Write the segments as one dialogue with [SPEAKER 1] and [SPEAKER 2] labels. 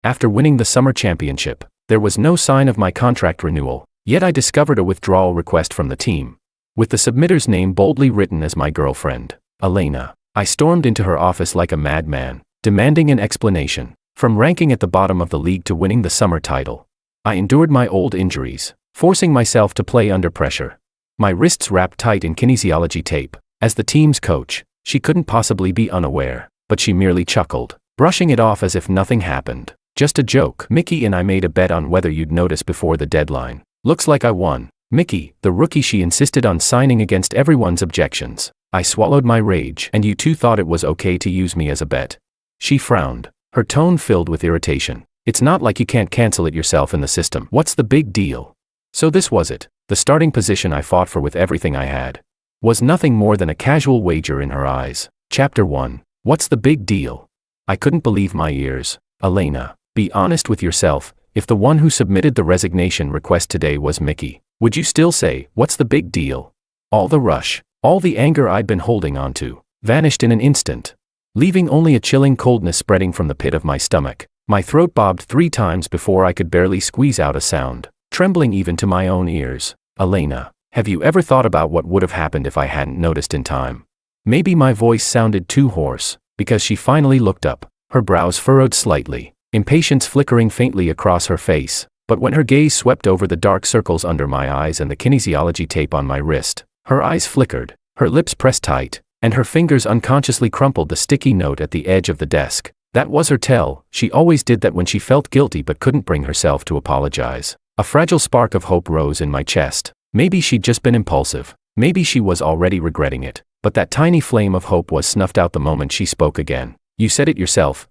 [SPEAKER 1] After winning the summer championship, there was no sign of my contract renewal, yet I discovered a withdrawal request from the team, with the submitter's name boldly written as my girlfriend, Elena. I stormed into her office like a madman, demanding an explanation. From ranking at the bottom of the league to winning the summer title, I endured my old injuries, forcing myself to play under pressure. My wrists wrapped tight in kinesiology tape. As the team's coach, she couldn't possibly be unaware, but she merely chuckled, brushing it off as if nothing happened. Just a joke. Mickey and I made a bet on whether you'd notice before the deadline. Looks like I won. Mickey, the rookie, she insisted on signing against everyone's objections. I swallowed my rage. And you two thought it was okay to use me as a bet? She frowned, her tone filled with irritation. It's not like you can't cancel it yourself in the system. What's the big deal? So this was it. The starting position I fought for with everything I had was nothing more than a casual wager in her eyes. Chapter 1. What's the big deal? I couldn't believe my ears. Elena, be honest with yourself. If the one who submitted the resignation request today was Mickey, would you still say, what's the big deal? All the rush, all the anger I'd been holding onto, vanished in an instant, leaving only a chilling coldness spreading from the pit of my stomach. My throat bobbed 3 times before I could barely squeeze out a sound, trembling even to my own ears. Elena, have you ever thought about what would have happened if I hadn't noticed in time? Maybe my voice sounded too hoarse, because she finally looked up, her brows furrowed slightly, impatience flickering faintly across her face. But when her gaze swept over the dark circles under my eyes and the kinesiology tape on my wrist, her eyes flickered, her lips pressed tight, and her fingers unconsciously crumpled the sticky note at the edge of the desk. That was her tell. She always did that when she felt guilty but couldn't bring herself to apologize. A fragile spark of hope rose in my chest. Maybe she'd just been impulsive. Maybe she was already regretting it. But that tiny flame of hope was snuffed out the moment she spoke again. You said it yourself.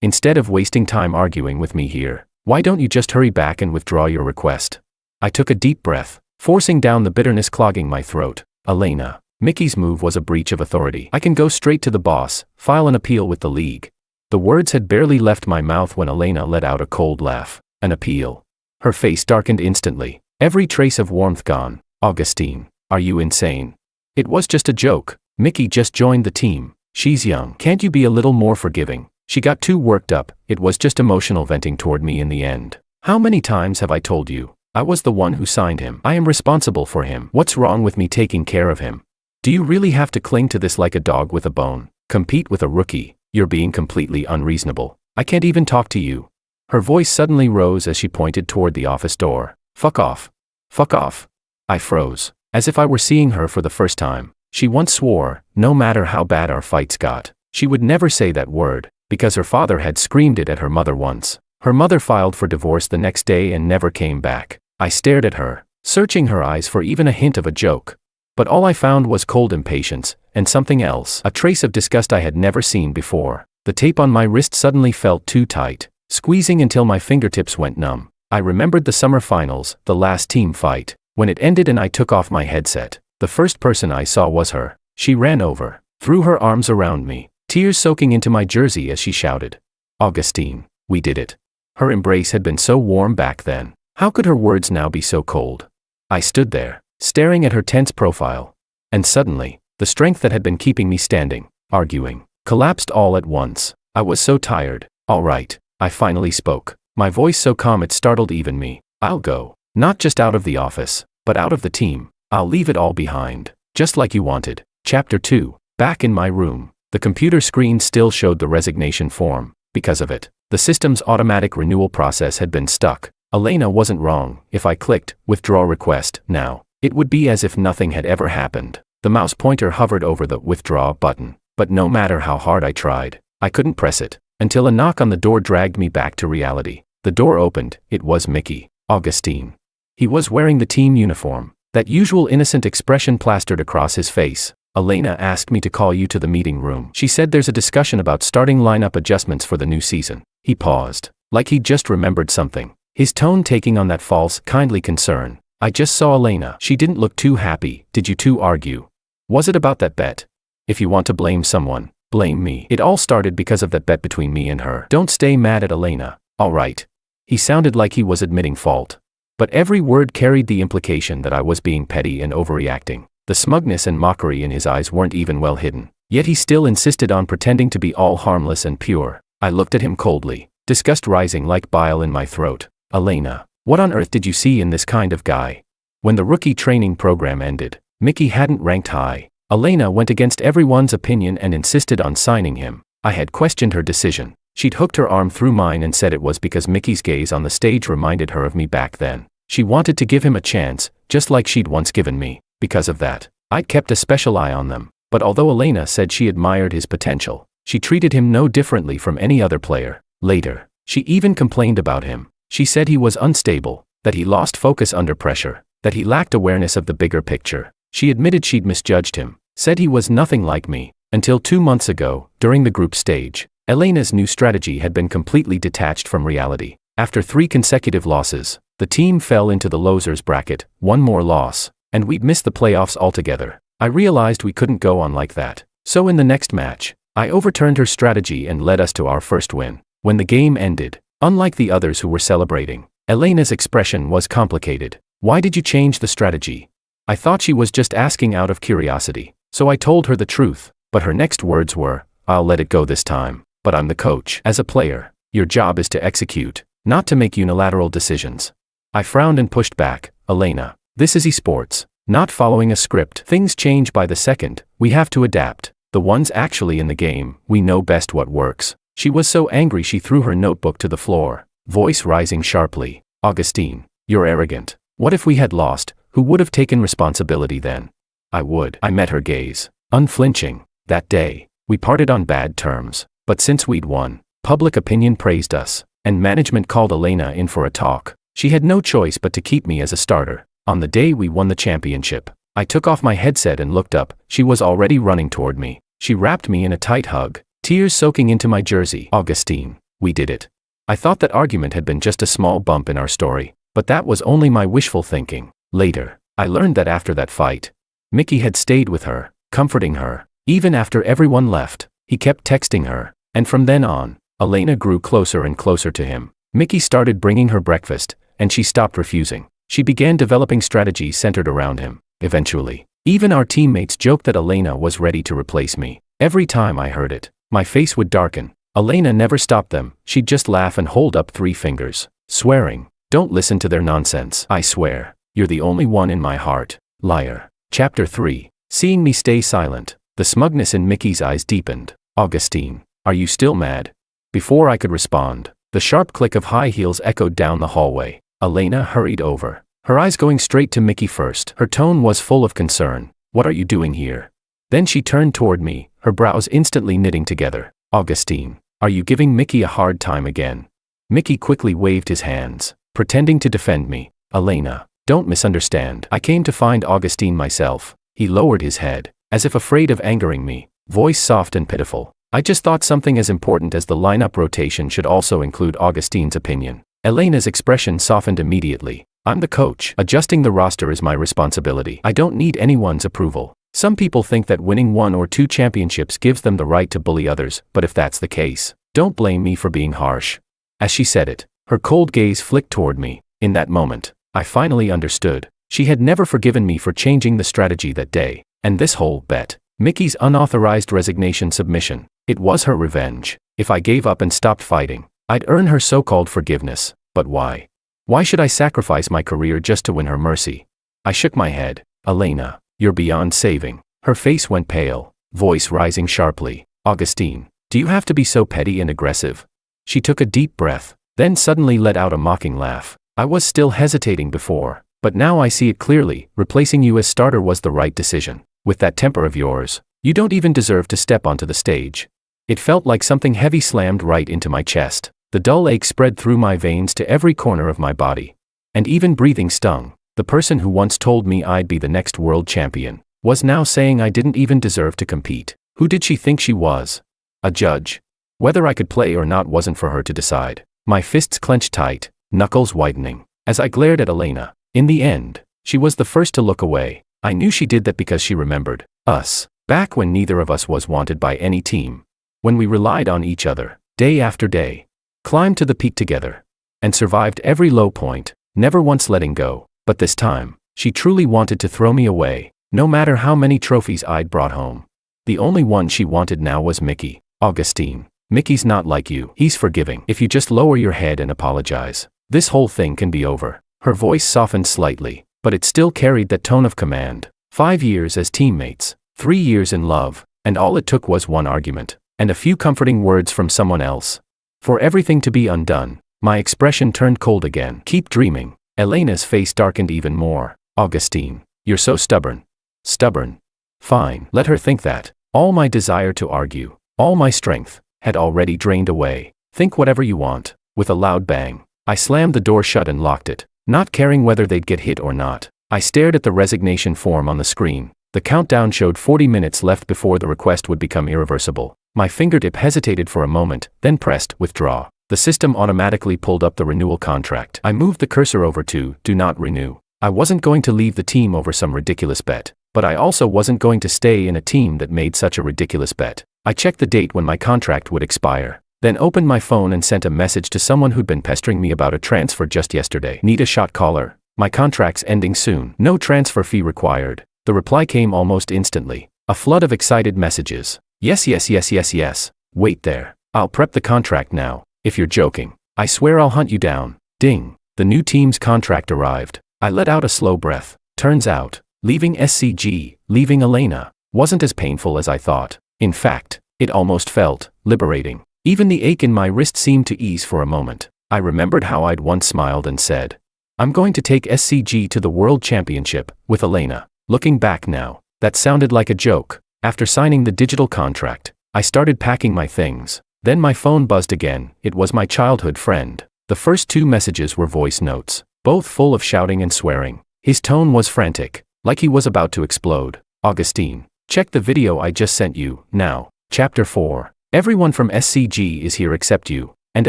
[SPEAKER 1] Instead of wasting time arguing with me here, why don't you just hurry back and withdraw your request? I took a deep breath, forcing down the bitterness clogging my throat. Elena, Mickey's move was a breach of authority. I can go straight to the boss, file an appeal with the league. The words had barely left my mouth when Elena let out a cold laugh. An appeal. Her face darkened instantly, every trace of warmth gone. Augustine, are you insane? It was just a joke. Mickey just joined the team. She's young. Can't you be a little more forgiving? She got too worked up. It was just emotional venting toward me in the end. How many times have I told you? I was the one who signed him. I am responsible for him. What's wrong with me taking care of him? Do you really have to cling to this like a dog with a bone? Compete with a rookie? You're being completely unreasonable. I can't even talk to you. Her voice suddenly rose as she pointed toward the office door. Fuck off. Fuck off. I froze, as if I were seeing her for the first time. She once swore, no matter how bad our fights got, she would never say that word, because her father had screamed it at her mother once. Her mother filed for divorce the next day and never came back. I stared at her, searching her eyes for even a hint of a joke. But all I found was cold impatience, and something else, a trace of disgust I had never seen before. The tape on my wrist suddenly felt too tight, squeezing until my fingertips went numb. I remembered the summer finals, the last team fight. When it ended and I took off my headset, the first person I saw was her. She ran over, threw her arms around me, tears soaking into my jersey as she shouted, Augustine, we did it. Her embrace had been so warm back then. How could her words now be so cold? I stood there, staring at her tense profile. And suddenly, the strength that had been keeping me standing, arguing, collapsed all at once. I was so tired. All right, I finally spoke, my voice so calm it startled even me. I'll go. Not just out of the office, but out of the team. I'll leave it all behind, just like you wanted. Chapter 2. Back in my room, the computer screen still showed the resignation form. Because of it, the system's automatic renewal process had been stuck. Elena wasn't wrong. If I clicked withdraw request now, it would be as if nothing had ever happened. The mouse pointer hovered over the withdraw button, but no matter how hard I tried, I couldn't press it, until a knock on the door dragged me back to reality. The door opened. It was Mickey. Augustine. He was wearing the team uniform, that usual innocent expression plastered across his face. Elena asked me to call you to the meeting room. She said there's a discussion about starting lineup adjustments for the new season. He paused, like he'd just remembered something, his tone taking on that false, kindly concern. I just saw Elena. She didn't look too happy. Did you two argue? Was it about that bet? If you want to blame someone, blame me. It all started because of that bet between me and her. Don't stay mad at Elena, all right? He sounded like he was admitting fault. But every word carried the implication that I was being petty and overreacting. The smugness and mockery in his eyes weren't even well hidden. Yet he still insisted on pretending to be all harmless and pure. I looked at him coldly. disgust rising like bile in my throat. Elena, what on earth did you see in this kind of guy? When the rookie training program ended, Mickey hadn't ranked high. Elena went against everyone's opinion and insisted on signing him. I had questioned her decision. She'd hooked her arm through mine and said it was because Mickey's gaze on the stage reminded her of me back then. She wanted to give him a chance, just like she'd once given me. Because of that, I'd kept a special eye on them. But although Elena said she admired his potential, she treated him no differently from any other player. Later, she even complained about him. She said he was unstable, that he lost focus under pressure, that he lacked awareness of the bigger picture. She admitted she'd misjudged him, said he was nothing like me, until 2 months ago, during the group stage. Elena's new strategy had been completely detached from reality. After 3 consecutive losses, the team fell into the losers bracket, 1 more loss, and we'd missed the playoffs altogether. I realized we couldn't go on like that. So in the next match, I overturned her strategy and led us to our first win. When the game ended, unlike the others who were celebrating, Elena's expression was complicated. Why did you change the strategy? I thought she was just asking out of curiosity, so I told her the truth, but her next words were, I'll let it go this time, but I'm the coach. As a player, your job is to execute, not to make unilateral decisions. I frowned and pushed back. Elena, this is esports, not following a script. Things change by the second, we have to adapt. The ones actually in the game, we know best what works. She was so angry she threw her notebook to the floor, voice rising sharply. Augustine, you're arrogant. What if we had lost? Who would have taken responsibility then? I would. I met her gaze, unflinching. That day, we parted on bad terms, but since we'd won, public opinion praised us, and management called Elena in for a talk. She had no choice but to keep me as a starter. On the day we won the championship, I took off my headset and looked up. She was already running toward me. She wrapped me in a tight hug, tears soaking into my jersey. Augustine, we did it. I thought that argument had been just a small bump in our story, but that was only my wishful thinking. Later, I learned that after that fight, Mickey had stayed with her, comforting her. Even after everyone left, he kept texting her, and from then on, Elena grew closer and closer to him. Mickey started bringing her breakfast, and she stopped refusing. She began developing strategies centered around him. Eventually, even our teammates joked that Elena was ready to replace me. Every time I heard it, my face would darken. Elena never stopped them. She'd just laugh and hold up 3 fingers, swearing, don't listen to their nonsense. I swear, you're the only one in my heart. Liar. Chapter 3. Seeing me stay silent, the smugness in Mickey's eyes deepened. Augustine, are you still mad? Before I could respond, the sharp click of high heels echoed down the hallway. Elena hurried over, her eyes going straight to Mickey first. Her tone was full of concern. What are you doing here? Then she turned toward me, her brows instantly knitting together. Augustine, are you giving Mickey a hard time again? Mickey quickly waved his hands, pretending to defend me. Elena, don't misunderstand. I came to find Augustine myself. He lowered his head, as if afraid of angering me, voice soft and pitiful. I just thought something as important as the lineup rotation should also include Augustine's opinion. Elena's expression softened immediately. I'm the coach. Adjusting the roster is my responsibility. I don't need anyone's approval. Some people think that winning 1 or 2 championships gives them the right to bully others, but if that's the case, don't blame me for being harsh. As she said it, her cold gaze flicked toward me. In that moment, I finally understood. She had never forgiven me for changing the strategy that day, and this whole bet, Mickey's unauthorized resignation submission, it was her revenge. If I gave up and stopped fighting, I'd earn her so-called forgiveness. But why? Why should I sacrifice my career just to win her mercy? I shook my head. Elena, you're beyond saving. Her face went pale, voice rising sharply. Augustine, do you have to be so petty and aggressive? She took a deep breath, then suddenly let out a mocking laugh. I was still hesitating before, but now I see it clearly. Replacing you as starter was the right decision. With that temper of yours, you don't even deserve to step onto the stage. It felt like something heavy slammed right into my chest. The dull ache spread through my veins to every corner of my body. And even breathing stung. The person who once told me I'd be the next world champion was now saying I didn't even deserve to compete. Who did she think she was? A judge? Whether I could play or not wasn't for her to decide. My fists clenched tight, knuckles whitening, as I glared at Elena. In the end, she was the first to look away. I knew she did that because she remembered us, back when neither of us was wanted by any team. When we relied on each other, day after day, climbed to the peak together, and survived every low point, never once letting go. But this time, she truly wanted to throw me away, no matter how many trophies I'd brought home. The only one she wanted now was Mickey. Augustine, Mickey's not like you. He's forgiving. If you just lower your head and apologize, this whole thing can be over. Her voice softened slightly, but it still carried that tone of command. 5 years as teammates, 3 years in love, and all it took was one argument, and a few comforting words from someone else. For everything to be undone, my expression turned cold again. Keep dreaming. Elena's face darkened even more. Augustine, you're so stubborn. Stubborn. Fine, let her think that. All my desire to argue, all my strength, had already drained away. Think whatever you want. With a loud bang, I slammed the door shut and locked it, not caring whether they'd get hit or not. I stared at the resignation form on the screen. The countdown showed 40 minutes left before the request would become irreversible. My fingertip hesitated for a moment, then pressed withdraw. The system automatically pulled up the renewal contract. I moved the cursor over to do not renew. I wasn't going to leave the team over some ridiculous bet, but I also wasn't going to stay in a team that made such a ridiculous bet. I checked the date when my contract would expire, then opened my phone and sent a message to someone who'd been pestering me about a transfer just yesterday. Need a shot caller? My contract's ending soon. No transfer fee required. The reply came almost instantly. A flood of excited messages. Yes, yes, yes, yes, yes. Wait there. I'll prep the contract now. If you're joking, I swear I'll hunt you down. Ding. The new team's contract arrived. I let out a slow breath. Turns out, leaving SCG, leaving Elena, wasn't as painful as I thought. In fact, it almost felt liberating. Even the ache in my wrist seemed to ease for a moment. I remembered how I'd once smiled and said, I'm going to take SCG to the World Championship, with Elena. Looking back now, that sounded like a joke. After signing the digital contract, I started packing my things. Then my phone buzzed again. It was my childhood friend. The first 2 messages were voice notes, both full of shouting and swearing. His tone was frantic, like he was about to explode. Augustine, check the video I just sent you, now. Chapter 4. Everyone from SCG is here except you, and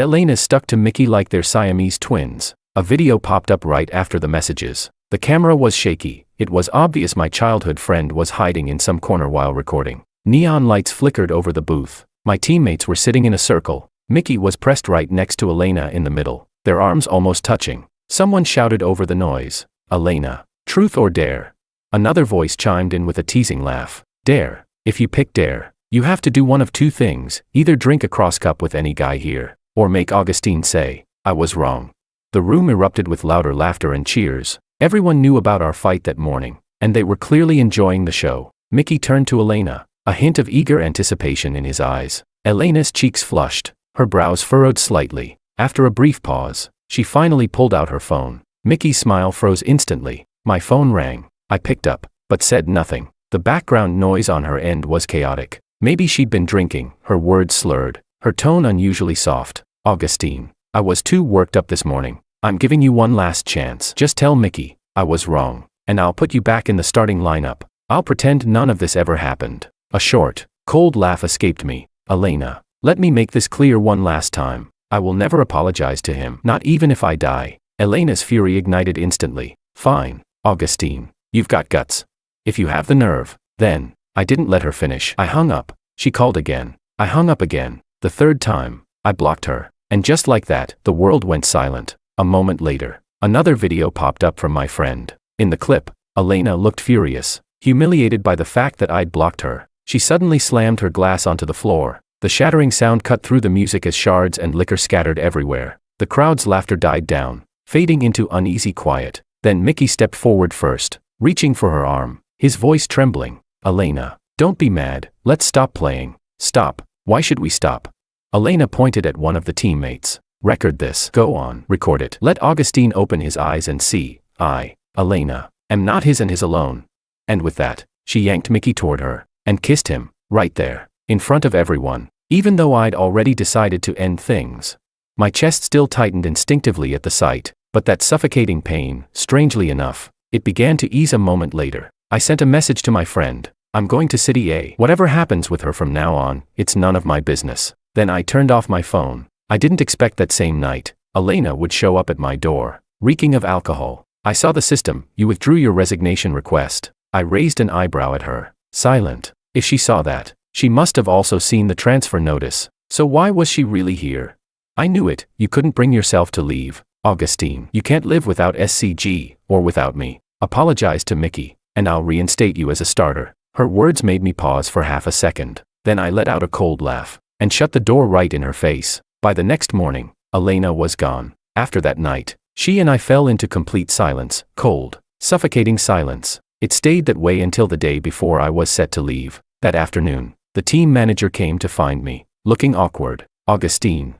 [SPEAKER 1] Elena's stuck to Mickey like they're Siamese twins. A video popped up right after the messages. The camera was shaky. It was obvious my childhood friend was hiding in some corner while recording. Neon lights flickered over the booth. My teammates were sitting in a circle. Mickey was pressed right next to Elena in the middle, their arms almost touching. Someone shouted over the noise, Elena, truth or dare? Another voice chimed in with a teasing laugh. Dare. If you pick dare, you have to do one of 2 things, either drink a cross cup with any guy here, or make Augustine say, I was wrong. The room erupted with louder laughter and cheers. Everyone knew about our fight that morning, and they were clearly enjoying the show. Mickey turned to Elena, a hint of eager anticipation in his eyes. Elena's cheeks flushed, her brows furrowed slightly. After a brief pause, she finally pulled out her phone. Mickey's smile froze instantly. My phone rang. I picked up, but said nothing. The background noise on her end was chaotic. Maybe she'd been drinking, her words slurred, her tone unusually soft. Augustine, I was too worked up this morning. I'm giving you one last chance. Just tell Mickey, I was wrong, and I'll put you back in the starting lineup. I'll pretend none of this ever happened. A short, cold laugh escaped me. Elena, let me make this clear one last time. I will never apologize to him, not even if I die. Elena's fury ignited instantly. Fine, Augustine, you've got guts. If you have the nerve, then. I didn't let her finish. I hung up. She called again. I hung up again. The 3rd time, I blocked her. And just like that, the world went silent. A moment later, another video popped up from my friend. In the clip, Elena looked furious, humiliated by the fact that I'd blocked her. She suddenly slammed her glass onto the floor. The shattering sound cut through the music as shards and liquor scattered everywhere. The crowd's laughter died down, fading into uneasy quiet. Then Mickey stepped forward first, reaching for her arm, his voice trembling. Elena, don't be mad, let's stop playing. Stop. Why should we stop? Elena pointed at one of the teammates. Record this. Go on. Record it. Let Augustine open his eyes and see. I, Elena, am not his and his alone. And with that, she yanked Mickey toward her, and kissed him, right there, in front of everyone, even though I'd already decided to end things. My chest still tightened instinctively at the sight, but that suffocating pain, strangely enough, it began to ease a moment later. I sent a message to my friend. I'm going to City A. Whatever happens with her from now on, it's none of my business. Then I turned off my phone. I didn't expect that same night, Elena would show up at my door, reeking of alcohol. I saw the system. You withdrew your resignation request. I raised an eyebrow at her. Silent. If she saw that, she must have also seen the transfer notice. So why was she really here? I knew it. You couldn't bring yourself to leave. Augustine, you can't live without SCG, or without me. Apologize to Mickey, and I'll reinstate you as a starter. Her words made me pause for half a second. Then I let out a cold laugh. and shut the door right in her face. By the next morning, Elena was gone. After that night, she and I fell into complete silence, cold, suffocating silence. It stayed that way until the day before I was set to leave. That afternoon, the team manager came to find me, looking awkward. Augustine,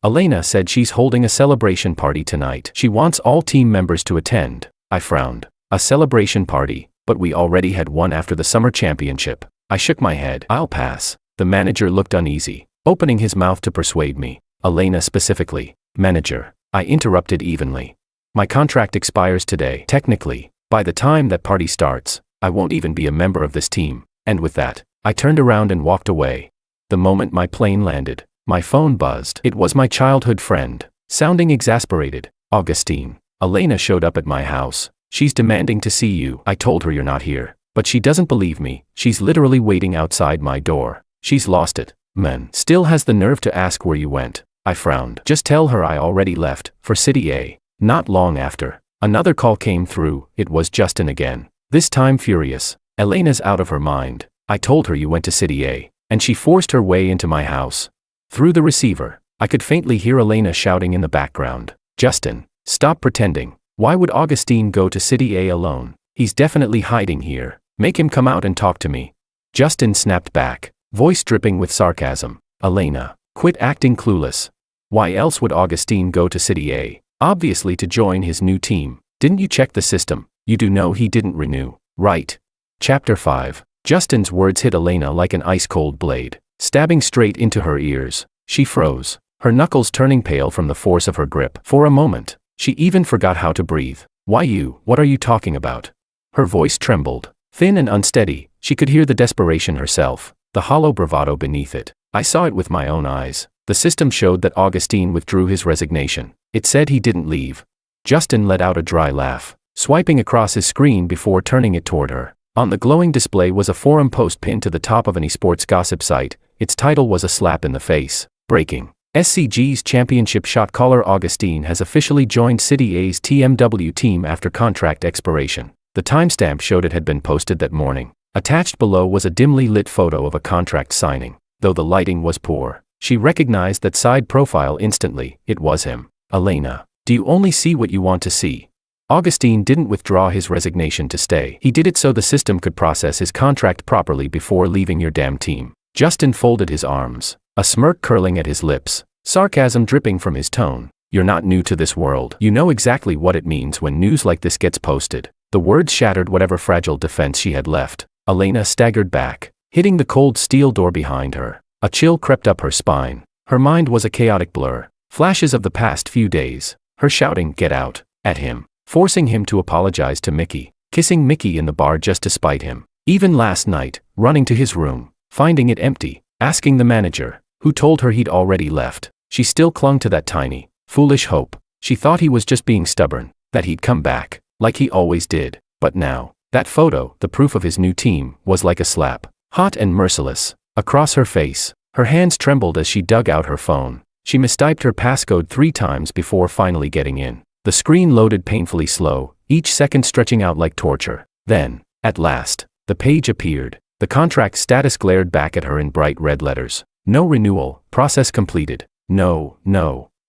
[SPEAKER 1] Elena said she's holding a celebration party tonight. She wants all team members to attend. I frowned. A celebration party, but we already had one after the summer championship. I shook my head. I'll pass. The manager looked uneasy, opening his mouth to persuade me. Elena specifically. Manager, I interrupted evenly. My contract expires today. Technically, by the time that party starts, I won't even be a member of this team. And with that, I turned around and walked away. The moment my plane landed, my phone buzzed. It was my childhood friend, sounding exasperated. Augustine, Elena showed up at my house. She's demanding to see you. I told her you're not here, but she doesn't believe me. She's literally waiting outside my door. She's lost it, man. Still has the nerve to ask where you went. I frowned. Just tell her I already left, for City A. Not long after, another call came through. It was Justin again. This time furious. Elena's out of her mind. I told her you went to City A, and she forced her way into my house. Through the receiver, I could faintly hear Elena shouting in the background. Justin, stop pretending. Why would Augustine go to City A alone? He's definitely hiding here. Make him come out and talk to me. Justin snapped back, voice dripping with sarcasm. Elena, quit acting clueless. Why else would Augustine go to City A? Obviously to join his new team. Didn't you check the system? You do know he didn't renew, right? Chapter 5. Justin's words hit Elena like an ice-cold blade, stabbing straight into her ears. She froze, her knuckles turning pale from the force of her grip. For a moment, she even forgot how to breathe. Why you? What are you talking about? Her voice trembled, thin and unsteady. She could hear the desperation herself, the hollow bravado beneath it. I saw it with my own eyes. The system showed that Augustine withdrew his resignation. It said he didn't leave. Justin let out a dry laugh, swiping across his screen before turning it toward her. On the glowing display was a forum post pinned to the top of an esports gossip site. Its title was a slap in the face. Breaking. SCG's championship shot caller Augustine has officially joined City A's TMW team after contract expiration. The timestamp showed it had been posted that morning. Attached below was a dimly lit photo of a contract signing. Though the lighting was poor, she recognized that side profile instantly. It was him. Elena, do you only see what you want to see? Augustine didn't withdraw his resignation to stay. He did it so the system could process his contract properly before leaving your damn team. Justin folded his arms, a smirk curling at his lips, sarcasm dripping from his tone. You're not new to this world. You know exactly what it means when news like this gets posted. The words shattered whatever fragile defense she had left. Elena staggered back, hitting the cold steel door behind her. A chill crept up her spine. Her mind was a chaotic blur. Flashes of the past few days. Her shouting, "Get out," at him. Forcing him to apologize to Mickey. Kissing Mickey in the bar just to spite him. Even last night, running to his room, finding it empty, asking the manager, who told her he'd already left. She still clung to that tiny, foolish hope. She thought he was just being stubborn, that he'd come back, like he always did. But now, that photo, the proof of his new team, was like a slap, hot and merciless, across her face. Her hands trembled as she dug out her phone. She mistyped her passcode 3 times before finally getting in. The screen loaded painfully slow, each second stretching out like torture. Then, at last, the page appeared. The contract status glared back at her in bright red letters. No renewal, process completed. No,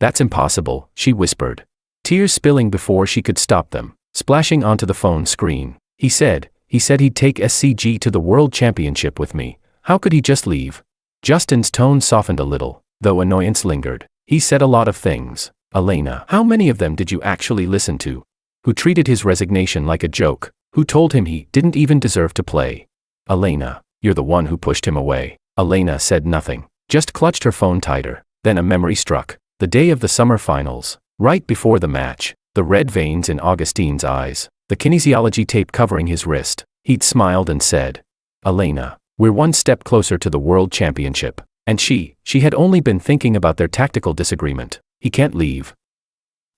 [SPEAKER 1] that's impossible, she whispered. Tears spilling before she could stop them, splashing onto the phone screen. He said he'd take SCG to the World Championship with me. How could he just leave? Justin's tone softened a little, though annoyance lingered. He said a lot of things. Elena, how many of them did you actually listen to? Who treated his resignation like a joke? Who told him he didn't even deserve to play? Elena, you're the one who pushed him away. Elena said nothing, just clutched her phone tighter. Then a memory struck. The day of the summer finals, right before the match, the red veins in Augustine's eyes, the kinesiology tape covering his wrist. He'd smiled and said, Elena, we're one step closer to the World Championship. And she had only been thinking about their tactical disagreement. He can't leave.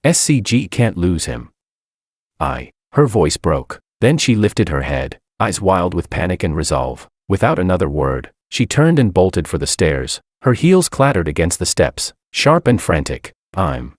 [SPEAKER 1] SCG can't lose him. Her voice broke. Then she lifted her head, eyes wild with panic and resolve. Without another word, she turned and bolted for the stairs. Her heels clattered against the steps, sharp and frantic. I'm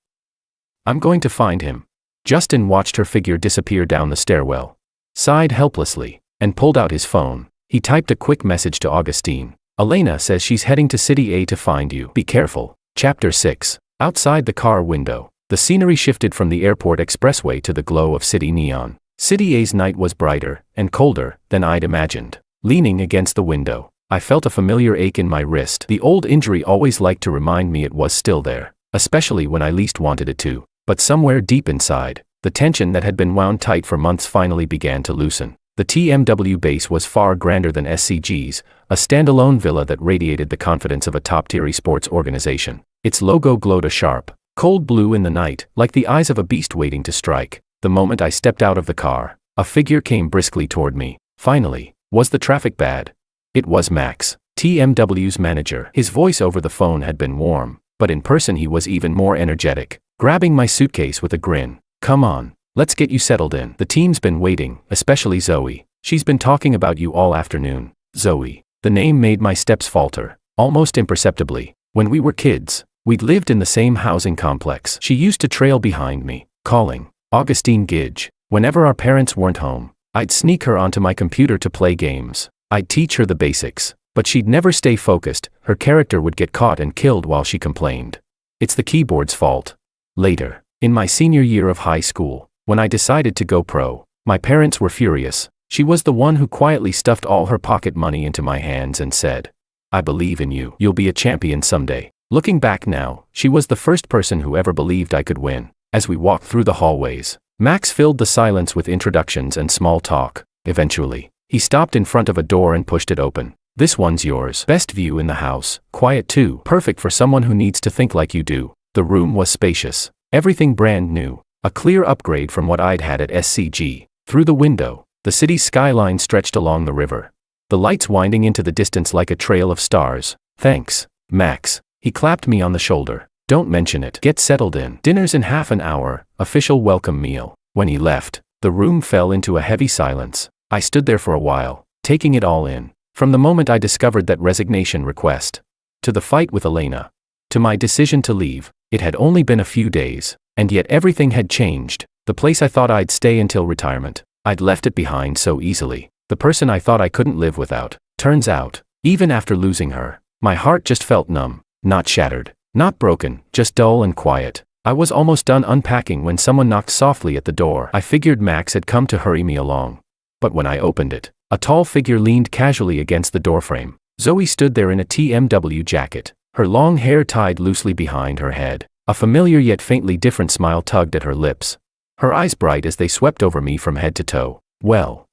[SPEAKER 1] going to find him. Justin watched her figure disappear down the stairwell, sighed helplessly, and pulled out his phone. He typed a quick message to Augustine. Elena says she's heading to City A to find you. Be careful. Chapter 6. Outside the car window, the scenery shifted from the airport expressway to the glow of city neon. City A's night was brighter and colder than I'd imagined. Leaning against the window, I felt a familiar ache in my wrist. The old injury always liked to remind me it was still there, especially when I least wanted it to. But somewhere deep inside, the tension that had been wound tight for months finally began to loosen. The TMW base was far grander than SCG's, a standalone villa that radiated the confidence of a top-tier esports organization. Its logo glowed a sharp, cold blue in the night, like the eyes of a beast waiting to strike. The moment I stepped out of the car, a figure came briskly toward me. Finally, was the traffic bad? It was Max, TMW's manager. His voice over the phone had been warm, but in person he was even more energetic, grabbing my suitcase with a grin. Come on, let's get you settled in. The team's been waiting, especially Zoe. She's been talking about you all afternoon. Zoe. The name made my steps falter, almost imperceptibly. When we were kids, we'd lived in the same housing complex. She used to trail behind me, calling Augustine Gidge. Whenever our parents weren't home, I'd sneak her onto my computer to play games. I'd teach her the basics, but she'd never stay focused. Her character would get caught and killed while she complained. It's the keyboard's fault. Later, in my senior year of high school, when I decided to go pro, my parents were furious. She was the one who quietly stuffed all her pocket money into my hands and said, "I believe in you. You'll be a champion someday." Looking back now, she was the first person who ever believed I could win. As we walked through the hallways, Max filled the silence with introductions and small talk. Eventually, he stopped in front of a door and pushed it open. "This one's yours. Best view in the house. Quiet too. Perfect for someone who needs to think like you do." The room was spacious. Everything brand new. A clear upgrade from what I'd had at SCG. Through the window, the city's skyline stretched along the river, the lights winding into the distance like a trail of stars. "Thanks, Max." He clapped me on the shoulder. "Don't mention it. Get settled in. Dinner's in half an hour, official welcome meal." When he left, the room fell into a heavy silence. I stood there for a while, taking it all in. From the moment I discovered that resignation request, to the fight with Elena, to my decision to leave, it had only been a few days, and yet everything had changed. The place I thought I'd stay until retirement, I'd left it behind so easily. The person I thought I couldn't live without. Turns out, even after losing her, my heart just felt numb, not shattered, not broken, just dull and quiet. I was almost done unpacking when someone knocked softly at the door. I figured Max had come to hurry me along. But when I opened it, a tall figure leaned casually against the doorframe. Zoe stood there in a TMW jacket, her long hair tied loosely behind her head. A familiar yet faintly different smile tugged at her lips, her eyes bright as they swept over me from head to toe. Well,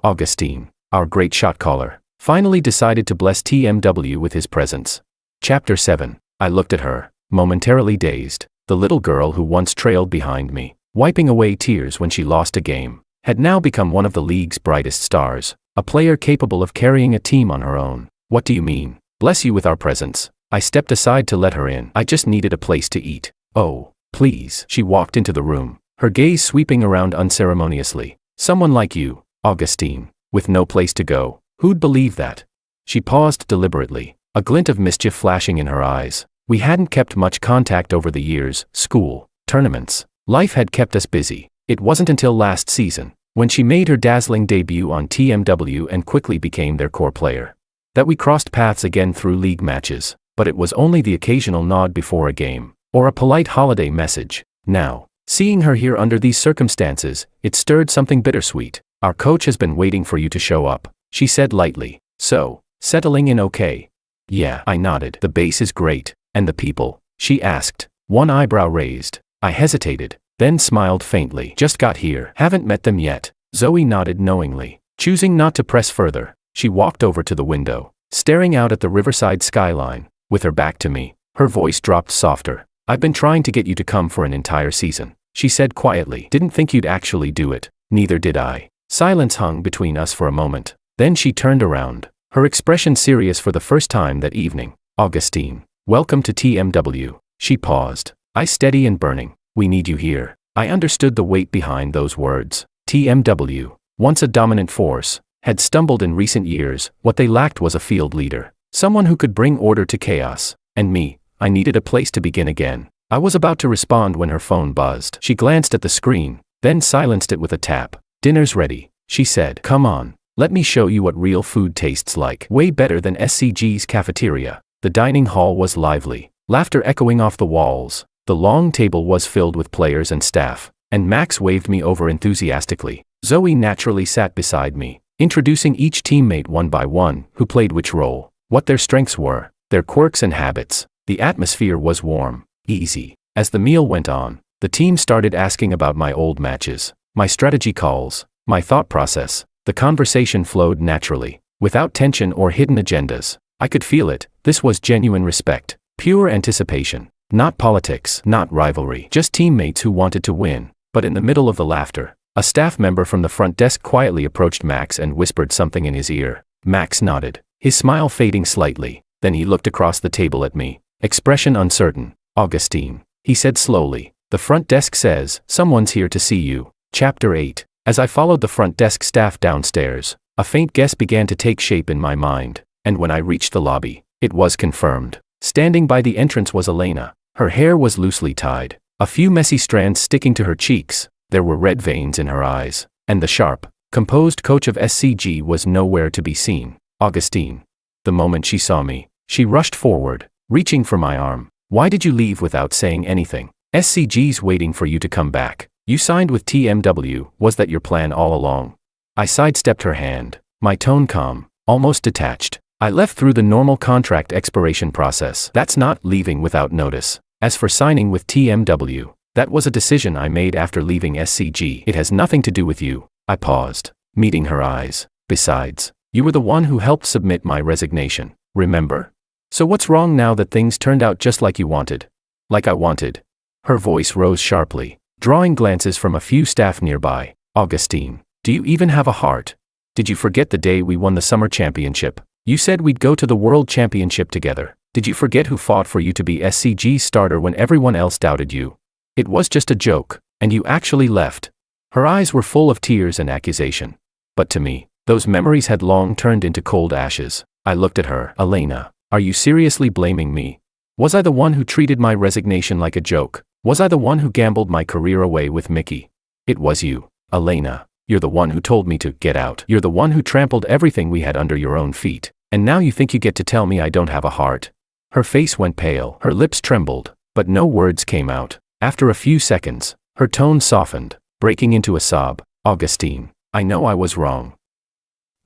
[SPEAKER 1] Augustine, our great shot caller, finally decided to bless TMW with his presence. Chapter 7. I looked at her, momentarily dazed. The little girl who once trailed behind me, wiping away tears when she lost a game, had now become one of the league's brightest stars, a player capable of carrying a team on her own. "What do you mean? Bless you with our presence?" I stepped aside to let her in. "I just needed a place to eat." "Oh, please." She walked into the room, her gaze sweeping around unceremoniously. "Someone like you, Augustine, with no place to go, who'd believe that?" She paused deliberately, a glint of mischief flashing in her eyes. We hadn't kept much contact over the years. School, tournaments, life had kept us busy. It wasn't until last season, when she made her dazzling debut on TMW and quickly became their core player, that we crossed paths again through league matches. But it was only the occasional nod before a game, or a polite holiday message. Now, seeing her here under these circumstances, it stirred something bittersweet. "Our coach has been waiting for you to show up," she said lightly. "So, settling in okay?" "Yeah," I nodded. "The base is great. And the people?" she asked, one eyebrow raised. I hesitated, then smiled faintly. "Just got here. Haven't met them yet." Zoe nodded knowingly. Choosing not to press further, she walked over to the window, staring out at the riverside skyline. With her back to me, her voice dropped softer. "I've been trying to get you to come for an entire season," she said quietly. "Didn't think you'd actually do it." "Neither did I." Silence hung between us for a moment. Then she turned around, her expression serious for the first time that evening. "Augustine, welcome to TMW." She paused, eyes steady and burning. "We need you here." I understood the weight behind those words. TMW, once a dominant force, had stumbled in recent years. What they lacked was a field leader. Someone who could bring order to chaos. And me, I needed a place to begin again. I was about to respond when her phone buzzed. She glanced at the screen, then silenced it with a tap. "Dinner's ready," she said. "Come on." Let me show you what real food tastes like. Way better than SCG's cafeteria. The dining hall was lively, laughter echoing off the walls. The long table was filled with players and staff, and Max waved me over enthusiastically. Zoe naturally sat beside me, introducing each teammate one by one, who played which role, what their strengths were, their quirks and habits. The atmosphere was warm, easy. As the meal went on, the team started asking about my old matches, my strategy calls, my thought process. The conversation flowed naturally, without tension or hidden agendas. I could feel it. This was genuine respect, pure anticipation. Not politics, not rivalry, just teammates who wanted to win. But in the middle of the laughter, a staff member from the front desk quietly approached Max and whispered something in his ear. Max nodded, his smile fading slightly. Then he looked across the table at me, expression uncertain. Augustine, he said slowly, the front desk says, someone's here to see you. Chapter 8. As I followed the front desk staff downstairs, a faint guess began to take shape in my mind, and when I reached the lobby, it was confirmed. Standing by the entrance was Elena. Her hair was loosely tied, a few messy strands sticking to her cheeks. There were red veins in her eyes, and the sharp, composed coach of SCG was nowhere to be seen. Augustine. The moment she saw me, she rushed forward, reaching for my arm. Why did you leave without saying anything? SCG's waiting for you to come back. You signed with TMW, was that your plan all along? I sidestepped her hand, my tone calm, almost detached. I left through the normal contract expiration process. That's not leaving without notice. As for signing with TMW, that was a decision I made after leaving SCG. It has nothing to do with you. I paused, meeting her eyes. Besides, you were the one who helped submit my resignation, remember? So what's wrong now that things turned out just like you wanted? Like I wanted. Her voice rose sharply, drawing glances from a few staff nearby. Augustine, do you even have a heart? Did you forget the day we won the summer championship? You said we'd go to the world championship together. Did you forget who fought for you to be SCG's starter when everyone else doubted you? It was just a joke, and you actually left. Her eyes were full of tears and accusation. But to me, those memories had long turned into cold ashes. I looked at her. Elena, are you seriously blaming me? Was I the one who treated my resignation like a joke? Was I the one who gambled my career away with Mickey? It was you, Elena. You're the one who told me to get out. You're the one who trampled everything we had under your own feet. And now you think you get to tell me I don't have a heart. Her face went pale, her lips trembled, but no words came out. After a few seconds, her tone softened, breaking into a sob. Augustine, I know I was wrong.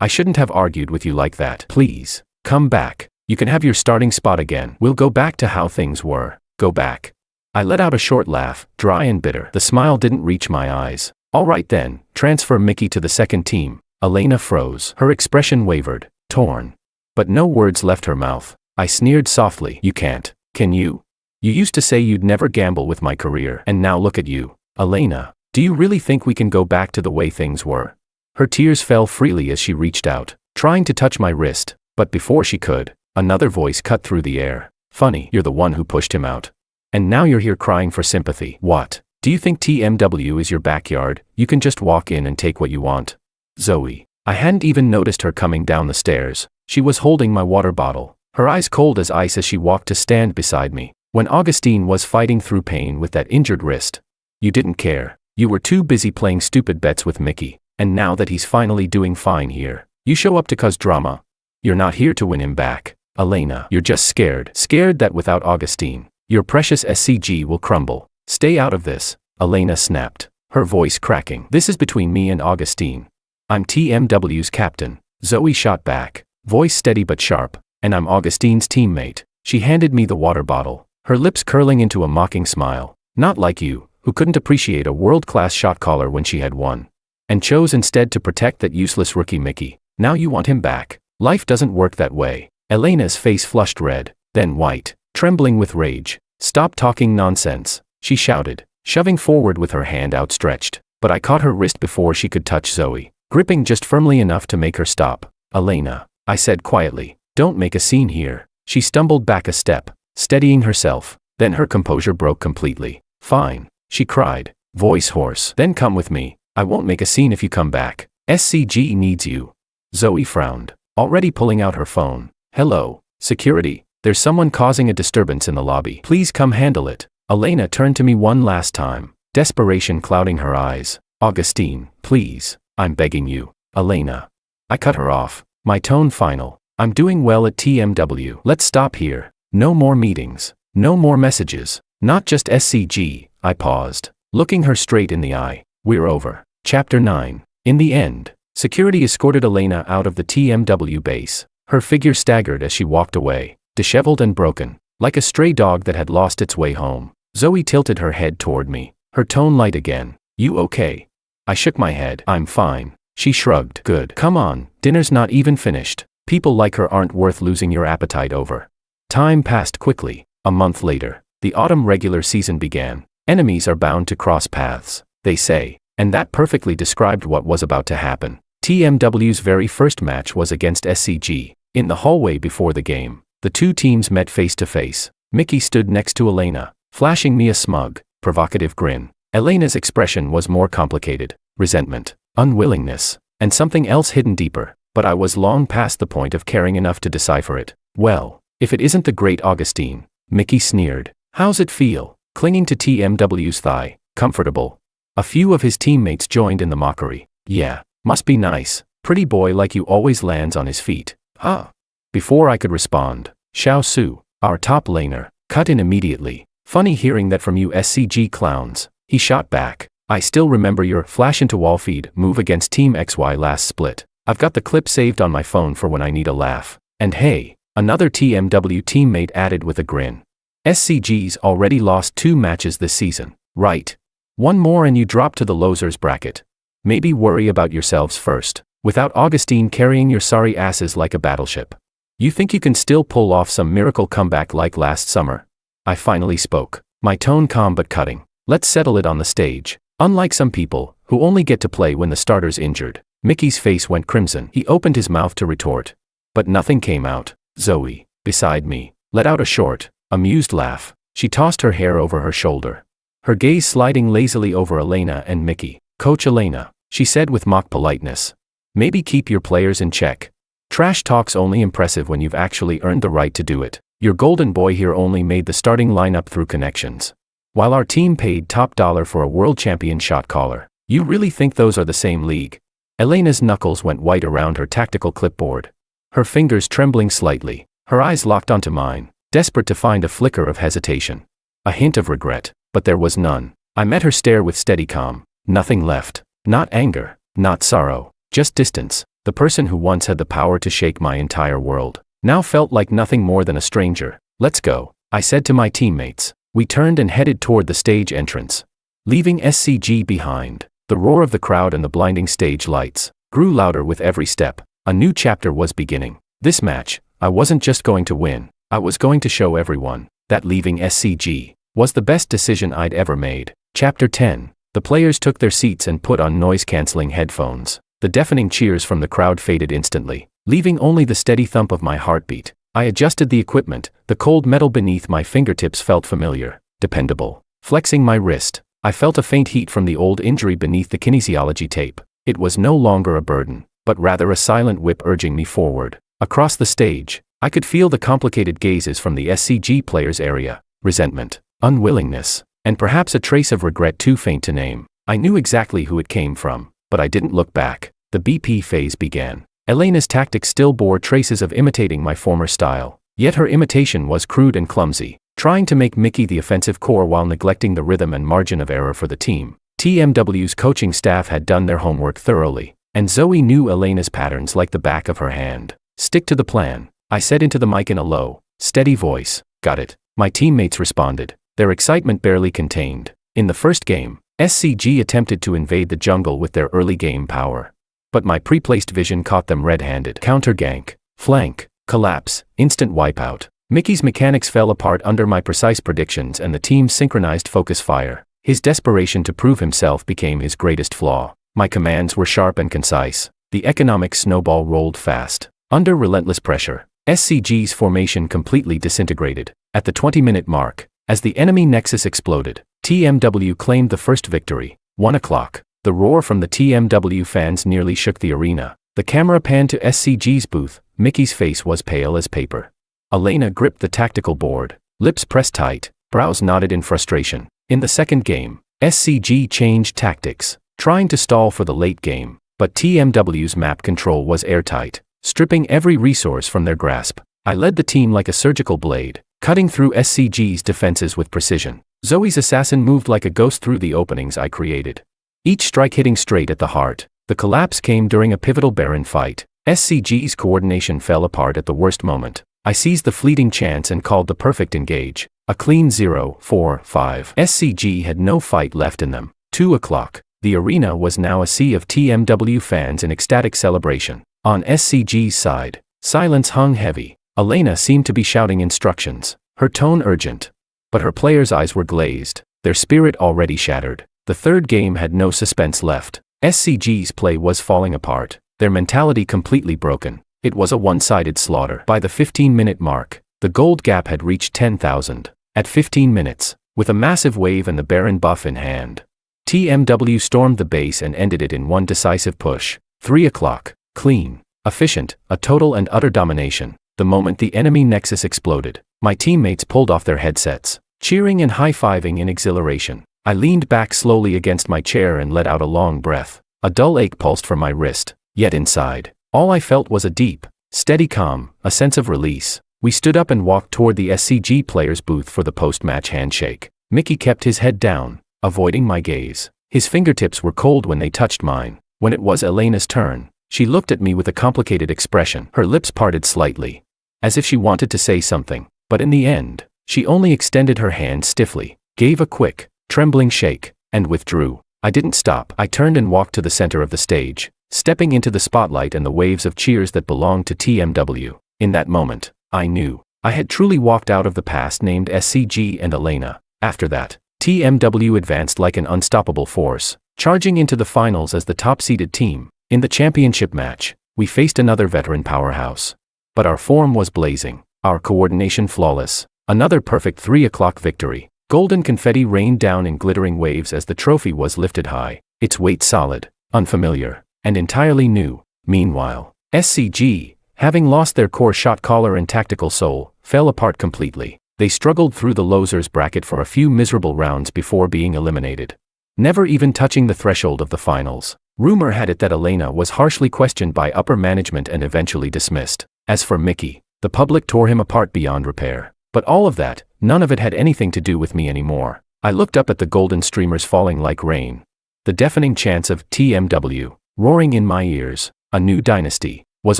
[SPEAKER 1] I shouldn't have argued with you like that. Please, come back. You can have your starting spot again. We'll go back to how things were. Go back. I let out a short laugh, dry and bitter. The smile didn't reach my eyes. All right then, transfer Mickey to the second team. Elena froze. Her expression wavered, torn. But no words left her mouth. I sneered softly. You can't, can you? You used to say you'd never gamble with my career, and now look at you. Elena, do you really think we can go back to the way things were? Her tears fell freely as she reached out, trying to touch my wrist, but before she could, another voice cut through the air. Funny, you're the one who pushed him out. And now you're here crying for sympathy. What? Do you think TMW is your backyard? You can just walk in and take what you want. Zoe. I hadn't even noticed her coming down the stairs. She was holding my water bottle, her eyes cold as ice as she walked to stand beside me. When Augustine was fighting through pain with that injured wrist. You didn't care. You were too busy playing stupid bets with Mickey. And now that he's finally doing fine here, you show up to cause drama. You're not here to win him back. Elena, you're just scared. Scared that without Augustine, your precious SCG will crumble. Stay out of this, Elena snapped, her voice cracking. This is between me and Augustine. I'm TMW's captain. Zoe shot back, voice steady but sharp, and I'm Augustine's teammate. She handed me the water bottle, her lips curling into a mocking smile. Not like you, who couldn't appreciate a world-class shot caller when she had won, and chose instead to protect that useless rookie Mickey. Now you want him back. Life doesn't work that way. Elena's face flushed red, then white, trembling with rage. Stop talking nonsense, she shouted, shoving forward with her hand outstretched. But I caught her wrist before she could touch Zoe, gripping just firmly enough to make her stop. Elena, I said quietly, don't make a scene here. She stumbled back a step, steadying herself, then her composure broke completely. Fine, she cried, voice hoarse. Then come with me. I won't make a scene if you come back. SCG needs you. Zoe frowned, already pulling out her phone. Hello, security. There's someone causing a disturbance in the lobby. Please come handle it. Elena turned to me one last time, desperation clouding her eyes. Augustine, please, I'm begging you. Elena. I cut her off, my tone final. I'm doing well at TMW. Let's stop here. No more meetings. No more messages. Not just SCG. I paused, looking her straight in the eye. We're over. Chapter 9. In the end, security escorted Elena out of the TMW base. Her figure staggered as she walked away, disheveled and broken, like a stray dog that had lost its way home. Zoe tilted her head toward me, her tone light again. You okay? I shook my head. I'm fine. She shrugged. Good. Come on, dinner's not even finished. People like her aren't worth losing your appetite over. Time passed quickly. A month later, the autumn regular season began. Enemies are bound to cross paths, they say, and that perfectly described what was about to happen. TMW's very first match was against SCG. In the hallway before the game, the two teams met face to face. Mickey stood next to Elena, flashing me a smug, provocative grin. Elena's expression was more complicated: resentment, unwillingness, and something else hidden deeper, but I was long past the point of caring enough to decipher it. Well, if it isn't the great Augustine, Mickey sneered. How's it feel, clinging to TMW's thigh? Comfortable. A few of his teammates joined in the mockery. Yeah, must be nice. Pretty boy like you always lands on his feet. Huh? Before I could respond, Xiao Su, our top laner, cut in immediately. Funny hearing that from you SCG clowns. He shot back. I still remember your flash into wall feed move against Team XY last split. I've got the clip saved on my phone for when I need a laugh. And hey, another TMW teammate added with a grin. SCG's already lost 2 matches this season, right? One more and you drop to the losers bracket. Maybe worry about yourselves first, without Augustine carrying your sorry asses like a battleship. You think you can still pull off some miracle comeback like last summer? I finally spoke, my tone calm but cutting. Let's settle it on the stage. Unlike some people, who only get to play when the starter's injured. Mickey's face went crimson. He opened his mouth to retort, but nothing came out. Zoe, beside me, let out a short, amused laugh. She tossed her hair over her shoulder, her gaze sliding lazily over Elena and Mickey. Coach Elena, she said with mock politeness, maybe keep your players in check. Trash talk's only impressive when you've actually earned the right to do it. Your golden boy here only made the starting lineup through connections, while our team paid top dollar for a world champion shot caller. You really think those are the same league? Elena's knuckles went white around her tactical clipboard, her fingers trembling slightly, her eyes locked onto mine, desperate to find a flicker of hesitation, a hint of regret, but there was none. I met her stare with steady calm. Nothing left. Not anger, not sorrow, just distance. The person who once had the power to shake my entire world now felt like nothing more than a stranger. Let's go, I said to my teammates. We turned and headed toward the stage entrance, leaving SCG behind. The roar of the crowd and the blinding stage lights grew louder with every step. A new chapter was beginning. This match, I wasn't just going to win, I was going to show everyone that leaving SCG was the best decision I'd ever made. Chapter 10. The players took their seats and put on noise-canceling headphones. The deafening cheers from the crowd faded instantly, leaving only the steady thump of my heartbeat. I adjusted the equipment. The cold metal beneath my fingertips felt familiar, dependable. Flexing my wrist, I felt a faint heat from the old injury beneath the kinesiology tape. It was no longer a burden, but rather a silent whip urging me forward. Across the stage, I could feel the complicated gazes from the SCG players' area. Resentment, unwillingness, and perhaps a trace of regret too faint to name. I knew exactly who it came from, but I didn't look back. The BP phase began. Elena's tactics still bore traces of imitating my former style, yet her imitation was crude and clumsy, trying to make Mickey the offensive core while neglecting the rhythm and margin of error for the team. TMW's coaching staff had done their homework thoroughly, and Zoe knew Elena's patterns like the back of her hand. Stick to the plan, I said into the mic in a low, steady voice. Got it, my teammates responded, their excitement barely contained. In the first game, SCG attempted to invade the jungle with their early game power, but my pre-placed vision caught them red-handed. Counter gank, flank, collapse, instant wipeout. Mickey's mechanics fell apart under my precise predictions and the team's synchronized focus fire. His desperation to prove himself became his greatest flaw. My commands were sharp and concise. The economic snowball rolled fast. Under relentless pressure, SCG's formation completely disintegrated. At the 20-minute mark, as the enemy nexus exploded, TMW claimed the first victory. 1 o'clock. The roar from the TMW fans nearly shook the arena. The camera panned to SCG's booth. Mickey's face was pale as paper. Elena gripped the tactical board, lips pressed tight, brows knotted in frustration. In the second game, SCG changed tactics, trying to stall for the late game. But TMW's map control was airtight, stripping every resource from their grasp. I led the team like a surgical blade, cutting through SCG's defenses with precision. Zoe's assassin moved like a ghost through the openings I created, each strike hitting straight at the heart. The collapse came during a pivotal Baron fight. SCG's coordination fell apart at the worst moment. I seized the fleeting chance and called the perfect engage. A clean 0-4-5. SCG had no fight left in them. 2 o'clock. The arena was now a sea of TMW fans in ecstatic celebration. On SCG's side, silence hung heavy. Elena seemed to be shouting instructions, her tone urgent. But her players' eyes were glazed, their spirit already shattered. The third game had no suspense left. SCG's play was falling apart, their mentality completely broken. It was a one-sided slaughter. By the 15-minute mark, the gold gap had reached 10,000. At 15 minutes, with a massive wave and the Baron buff in hand, TMW stormed the base and ended it in one decisive push. 3 o'clock. Clean, efficient, a total and utter domination. The moment the enemy nexus exploded, my teammates pulled off their headsets, cheering and high-fiving in exhilaration. I leaned back slowly against my chair and let out a long breath. A dull ache pulsed from my wrist, yet inside, all I felt was a deep, steady calm, a sense of release. We stood up and walked toward the SCG players' booth for the post-match handshake. Mickey kept his head down, avoiding my gaze. His fingertips were cold when they touched mine. When it was Elena's turn, she looked at me with a complicated expression. Her lips parted slightly, as if she wanted to say something, but in the end, she only extended her hand stiffly, gave a quick, trembling shake, and withdrew. I didn't stop. I turned and walked to the center of the stage, stepping into the spotlight and the waves of cheers that belonged to TMW. In that moment, I knew I had truly walked out of the past named SCG and Elena. After that, TMW advanced like an unstoppable force, charging into the finals as the top-seeded team. In the championship match, we faced another veteran powerhouse. But our form was blazing, our coordination flawless. Another perfect 3 o'clock victory. Golden confetti rained down in glittering waves as the trophy was lifted high, its weight solid, unfamiliar, and entirely new. Meanwhile, SCG, having lost their core shot caller and tactical soul, fell apart completely. They struggled through the losers bracket for a few miserable rounds before being eliminated, never even touching the threshold of the finals. Rumor had it that Elena was harshly questioned by upper management and eventually dismissed. As for Mickey, the public tore him apart beyond repair. But all of that, none of it had anything to do with me anymore. I looked up at the golden streamers falling like rain, the deafening chants of TMW roaring in my ears. A new dynasty was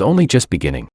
[SPEAKER 1] only just beginning.